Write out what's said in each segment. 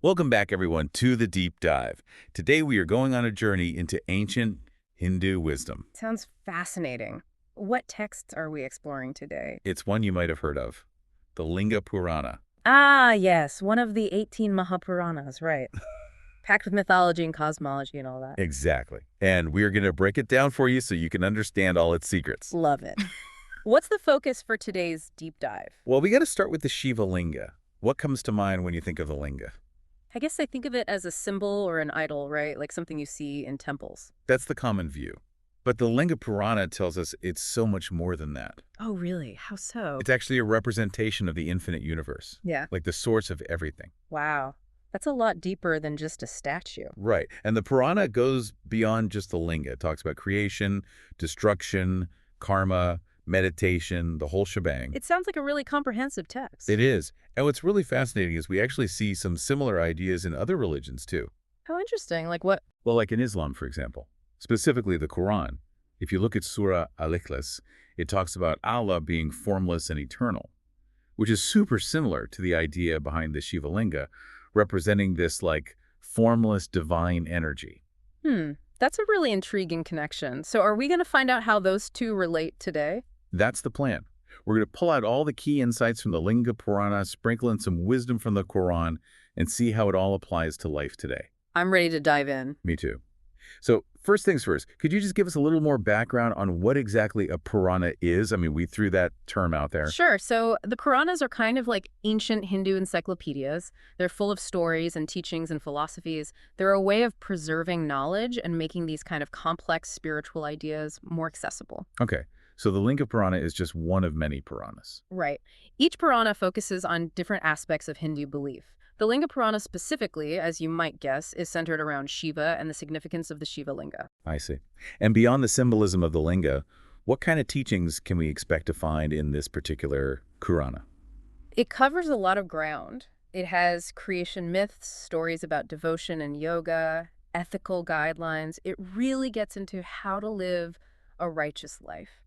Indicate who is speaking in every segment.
Speaker 1: Welcome back, everyone, to the Deep Dive. Today, we are going on a journey into ancient Hindu wisdom.
Speaker 2: Sounds fascinating. What texts are we exploring today?
Speaker 1: It's one you might have heard of, the Linga Purana.
Speaker 2: Ah, yes, one of the 18 Mahapuranas, right. Packed with mythology and cosmology and all that.
Speaker 1: Exactly. And we are going to break it down for you so you can understand all its secrets.
Speaker 2: Love it. What's the focus for today's deep dive?
Speaker 1: Well, we got to start with the Shiva Linga. What comes to mind when you think of the Linga?
Speaker 2: I guess I think of it as a symbol or an idol, right? Like something you see in temples.
Speaker 1: That's the common view. But the Linga Purana tells us it's so much more than that.
Speaker 2: Oh, really? How so?
Speaker 1: It's actually a representation of the infinite universe,
Speaker 2: Yeah.
Speaker 1: like the source of everything.
Speaker 2: Wow. That's a lot deeper than just a statue.
Speaker 1: Right. And the Purana goes beyond just the Linga. It talks about creation, destruction, karma, meditation, the whole shebang.
Speaker 2: It sounds like a really comprehensive text.
Speaker 1: It is. And what's really fascinating is we actually see some similar ideas in other religions, too.
Speaker 2: How interesting. Like what?
Speaker 1: Well, like in Islam, for example, specifically the Quran. If you look at Surah Al-Ikhlas, it talks about Allah being formless and eternal, which is super similar to the idea behind the Shiva Linga, representing this, like, formless divine energy.
Speaker 2: That's a really intriguing connection. So are we going to find out how those two relate today?
Speaker 1: That's the plan. We're going to pull out all the key insights from the Linga Purana, sprinkle in some wisdom from the Quran, and see how it all applies to life today.
Speaker 2: I'm ready to dive in.
Speaker 1: Me too. So first things first, could you just give us a little more background on what exactly a Purana is? I mean, we threw that term out there.
Speaker 2: Sure. So the Puranas are kind of like ancient Hindu encyclopedias. They're full of stories and teachings and philosophies. They're a way of preserving knowledge and making these kind of complex spiritual ideas more accessible.
Speaker 1: Okay, so the Linga Purana is just one of many Puranas.
Speaker 2: Right. Each Purana focuses on different aspects of Hindu belief. The Linga Purana specifically, as you might guess, is centered around Shiva and the significance of the Shiva Linga.
Speaker 1: I see. And beyond the symbolism of the Linga, what kind of teachings can we expect to find in this particular Purana?
Speaker 2: It covers a lot of ground. It has creation myths, stories about devotion and yoga, ethical guidelines. It really gets into how to live a righteous life.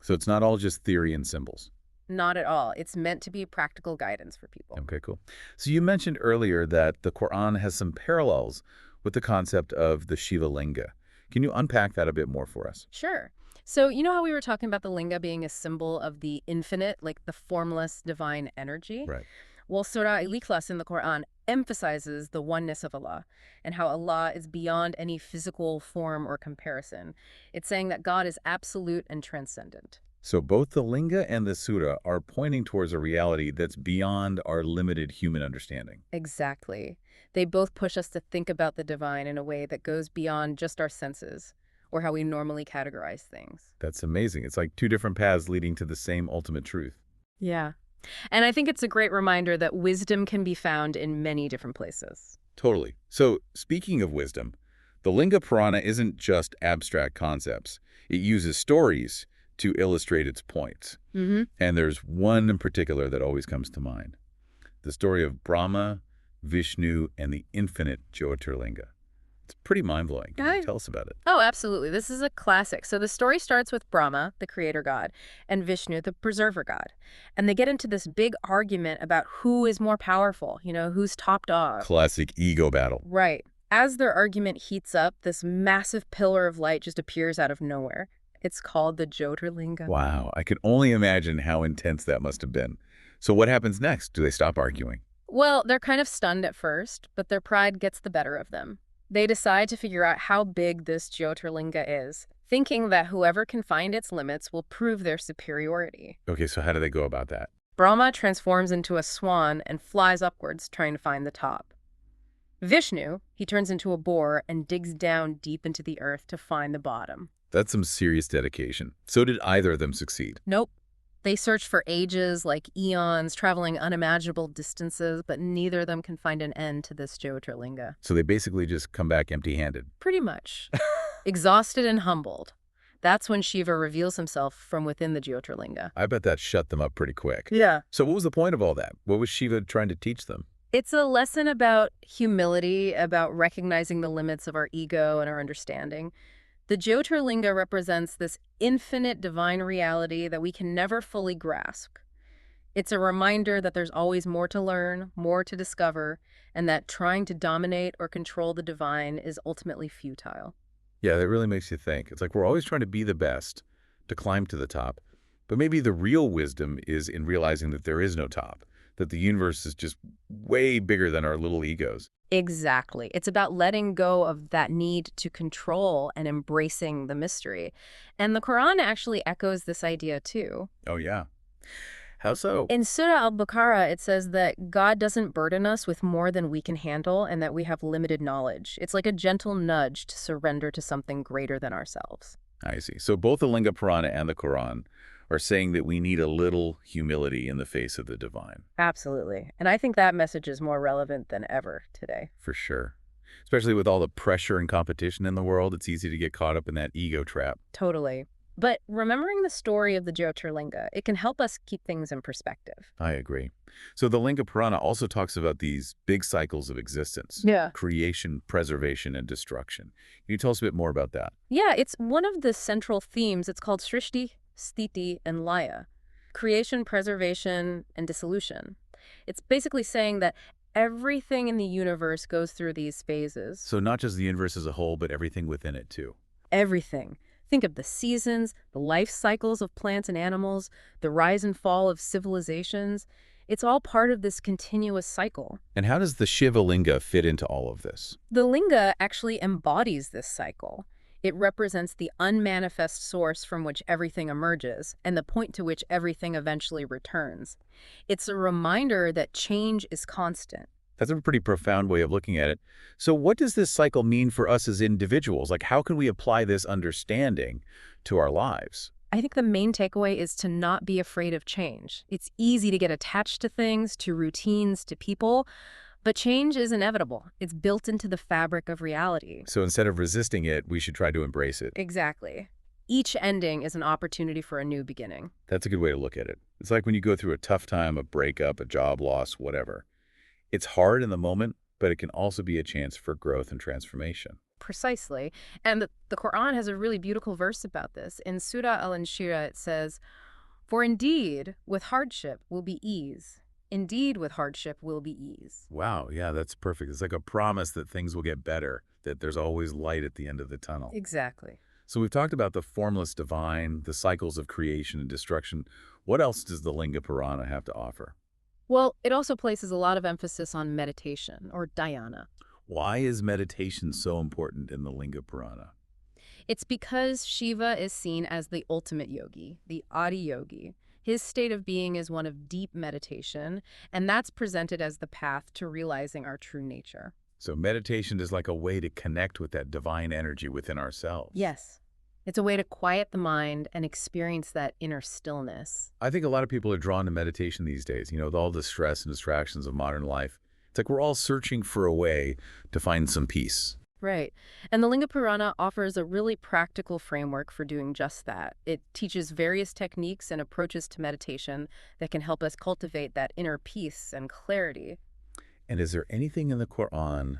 Speaker 1: So it's not all just theory and symbols.
Speaker 2: Not at all. It's meant to be practical guidance for people.
Speaker 1: Okay, cool. So you mentioned earlier that the Quran has some parallels with the concept of the Shiva Linga. Can you unpack that a bit more for us?
Speaker 2: Sure. So you know how we were talking about the linga being a symbol of the infinite, like the formless divine energy?
Speaker 1: Right.
Speaker 2: Well, Surah Al-Ikhlas in the Quran emphasizes the oneness of Allah and how Allah is beyond any physical form or comparison. It's saying that God is absolute and transcendent.
Speaker 1: So both the Linga and the Sura are pointing towards a reality that's beyond our limited human understanding.
Speaker 2: Exactly. They both push us to think about the divine in a way that goes beyond just our senses or how we normally categorize things.
Speaker 1: That's amazing. It's like two different paths leading to the same ultimate truth.
Speaker 2: Yeah. And I think it's a great reminder that wisdom can be found in many different places.
Speaker 1: Totally. So speaking of wisdom, the Linga Purana isn't just abstract concepts. It uses stories to illustrate its points. And there's one in particular that always comes to mind. The story of Brahma, Vishnu, and the infinite Jyotirlinga. It's pretty mind-blowing. Can you tell us about it?
Speaker 2: Oh, absolutely. This is a classic. So the story starts with Brahma, the creator god, and Vishnu, the preserver god. And they get into this big argument about who is more powerful, who's top dog.
Speaker 1: Classic ego battle.
Speaker 2: Right. As their argument heats up, this massive pillar of light just appears out of nowhere. It's called the Jyotirlinga.
Speaker 1: Wow, I can only imagine how intense that must have been. So what happens next? Do they stop arguing?
Speaker 2: Well, they're kind of stunned at first, but their pride gets the better of them. They decide to figure out how big this Jyotirlinga is, thinking that whoever can find its limits will prove their superiority.
Speaker 1: Okay, so how do they go about that?
Speaker 2: Brahma transforms into a swan and flies upwards, trying to find the top. Vishnu, he turns into a boar and digs down deep into the earth to find the bottom.
Speaker 1: That's some serious dedication. So did either of them succeed?
Speaker 2: Nope. They search for ages, like eons, traveling unimaginable distances, but neither of them can find an end to this Jyotirlinga.
Speaker 1: So they basically just come back empty-handed.
Speaker 2: Pretty much. Exhausted and humbled. That's when Shiva reveals himself from within the Jyotirlinga.
Speaker 1: I bet that shut them up pretty quick.
Speaker 2: Yeah.
Speaker 1: So what was the point of all that? What was Shiva trying to teach them?
Speaker 2: It's a lesson about humility, about recognizing the limits of our ego and our understanding. The Jyotirlinga represents this infinite divine reality that we can never fully grasp. It's a reminder that there's always more to learn, more to discover, and that trying to dominate or control the divine is ultimately futile.
Speaker 1: Yeah, that really makes you think. It's like we're always trying to be the best, to climb to the top. But maybe the real wisdom is in realizing that there is no top, that the universe is just way bigger than our little egos.
Speaker 2: Exactly. It's about letting go of that need to control and embracing the mystery. And the Quran actually echoes this idea too.
Speaker 1: Oh, yeah. How so?
Speaker 2: In Surah al-Baqarah, it says that God doesn't burden us with more than we can handle and that we have limited knowledge. It's like a gentle nudge to surrender to something greater than ourselves.
Speaker 1: I see. So both the Linga Purana and the Quran are saying that we need a little humility in the face of the divine.
Speaker 2: Absolutely. And I think that message is more relevant than ever today.
Speaker 1: For sure. Especially with all the pressure and competition in the world, it's easy to get caught up in that ego trap.
Speaker 2: Totally. But remembering the story of the Jyotirlinga, it can help us keep things in perspective.
Speaker 1: I agree. So the Linga Purana also talks about these big cycles of existence.
Speaker 2: Yeah.
Speaker 1: Creation, preservation, and destruction. Can you tell us a bit more about that?
Speaker 2: Yeah, it's one of the central themes. It's called Srishti, Sthiti, and Laya. Creation, preservation, and dissolution. It's basically saying that everything in the universe goes through these phases.
Speaker 1: So not just the universe as a whole, but everything within it too.
Speaker 2: Everything. Think of the seasons, the life cycles of plants and animals, the rise and fall of civilizations. It's all part of this continuous cycle.
Speaker 1: And how does the Shiva Linga fit into all of this?
Speaker 2: The Linga actually embodies this cycle. It represents the unmanifest source from which everything emerges and the point to which everything eventually returns. It's a reminder that change is constant.
Speaker 1: That's a pretty profound way of looking at it. So what does this cycle mean for us as individuals? Like, how can we apply this understanding to our lives?
Speaker 2: I think the main takeaway is to not be afraid of change. It's easy to get attached to things, to routines, to people, but change is inevitable. It's built into the fabric of reality.
Speaker 1: So instead of resisting it, we should try to embrace it.
Speaker 2: Exactly. Each ending is an opportunity for a new beginning.
Speaker 1: That's a good way to look at it. It's like when you go through a tough time, a breakup, a job loss, whatever. It's hard in the moment, but it can also be a chance for growth and transformation.
Speaker 2: Precisely. And the Quran has a really beautiful verse about this. In Surah Al-Anshira, it says, "For indeed, with hardship will be ease. Indeed, with hardship will be ease."
Speaker 1: Wow, yeah, that's perfect. It's like a promise that things will get better, that there's always light at the end of the tunnel.
Speaker 2: Exactly.
Speaker 1: So we've talked about the formless divine, the cycles of creation and destruction. What else does the Linga Purana have to offer?
Speaker 2: Well, it also places a lot of emphasis on meditation, or dhyana.
Speaker 1: Why is meditation so important in the Linga Purana?
Speaker 2: It's because Shiva is seen as the ultimate yogi, the Adi yogi. His state of being is one of deep meditation, and that's presented as the path to realizing our true nature.
Speaker 1: So meditation is like a way to connect with that divine energy within ourselves.
Speaker 2: Yes. It's a way to quiet the mind and experience that inner stillness.
Speaker 1: I think a lot of people are drawn to meditation these days, with all the stress and distractions of modern life. It's like we're all searching for a way to find some peace.
Speaker 2: Right. And the Linga Purana offers a really practical framework for doing just that. It teaches various techniques and approaches to meditation that can help us cultivate that inner peace and clarity.
Speaker 1: And is there anything in the Quran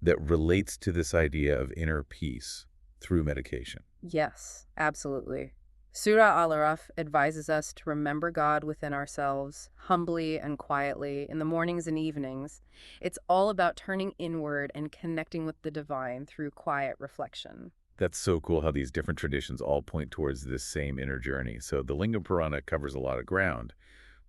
Speaker 1: that relates to this idea of inner peace through meditation?
Speaker 2: Yes, absolutely. Surah Al-Araf advises us to remember God within ourselves, humbly and quietly, in the mornings and evenings. It's all about turning inward and connecting with the divine through quiet reflection.
Speaker 1: That's so cool how these different traditions all point towards this same inner journey. So the Linga Purana covers a lot of ground.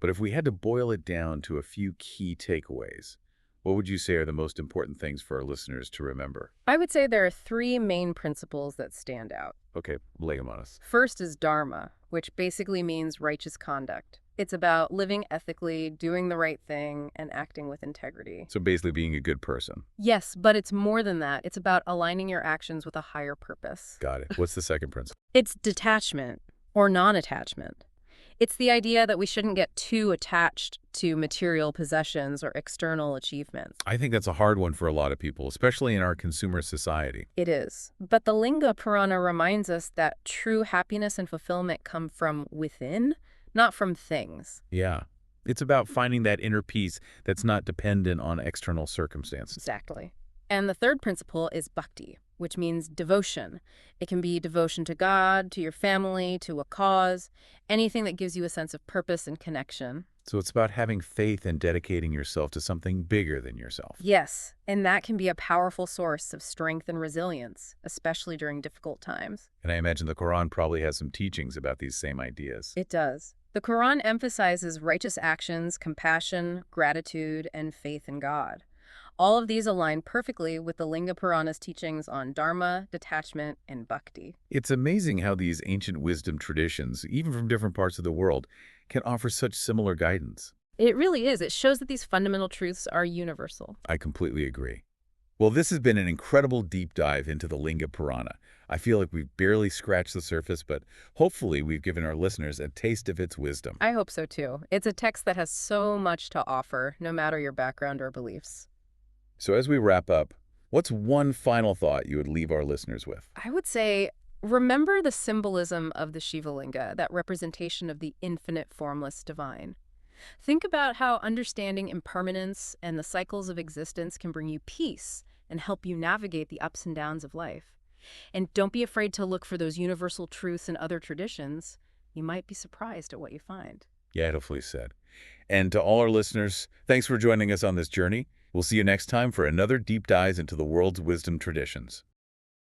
Speaker 1: But if we had to boil it down to a few key takeaways, what would you say are the most important things for our listeners to remember?
Speaker 2: I would say there are three main principles that stand out.
Speaker 1: Okay, lay them on us.
Speaker 2: First is dharma, which basically means righteous conduct. It's about living ethically, doing the right thing, and acting with integrity.
Speaker 1: So basically being a good person.
Speaker 2: Yes, but it's more than that. It's about aligning your actions with a higher purpose.
Speaker 1: Got it. What's the second principle?
Speaker 2: It's detachment or non-attachment. It's the idea that we shouldn't get too attached to material possessions or external achievements.
Speaker 1: I think that's a hard one for a lot of people, especially in our consumer society.
Speaker 2: It is. But the Linga Purana reminds us that true happiness and fulfillment come from within, not from things.
Speaker 1: Yeah. It's about finding that inner peace that's not dependent on external circumstances.
Speaker 2: Exactly. And the third principle is bhakti, which means devotion. It can be devotion to God, to your family, to a cause, anything that gives you a sense of purpose and connection.
Speaker 1: So it's about having faith and dedicating yourself to something bigger than yourself.
Speaker 2: Yes, and that can be a powerful source of strength and resilience, especially during difficult times.
Speaker 1: And I imagine the Quran probably has some teachings about these same ideas.
Speaker 2: It does. The Quran emphasizes righteous actions, compassion, gratitude, and faith in God. All of these align perfectly with the Linga Purana's teachings on dharma, detachment, and bhakti.
Speaker 1: It's amazing how these ancient wisdom traditions, even from different parts of the world, can offer such similar guidance.
Speaker 2: It really is. It shows that these fundamental truths are universal.
Speaker 1: I completely agree. Well, this has been an incredible deep dive into the Linga Purana. I feel like we've barely scratched the surface, but hopefully we've given our listeners a taste of its wisdom.
Speaker 2: I hope so too. It's a text that has so much to offer, no matter your background or beliefs.
Speaker 1: So as we wrap up, what's one final thought you would leave our listeners with?
Speaker 2: I would say, remember the symbolism of the Shiva Linga, that representation of the infinite formless divine. Think about how understanding impermanence and the cycles of existence can bring you peace and help you navigate the ups and downs of life. And don't be afraid to look for those universal truths in other traditions. You might be surprised at what you find.
Speaker 1: Yeah, hopefully said. And to all our listeners, thanks for joining us on this journey. We'll see you next time for another deep dive into the world's wisdom traditions.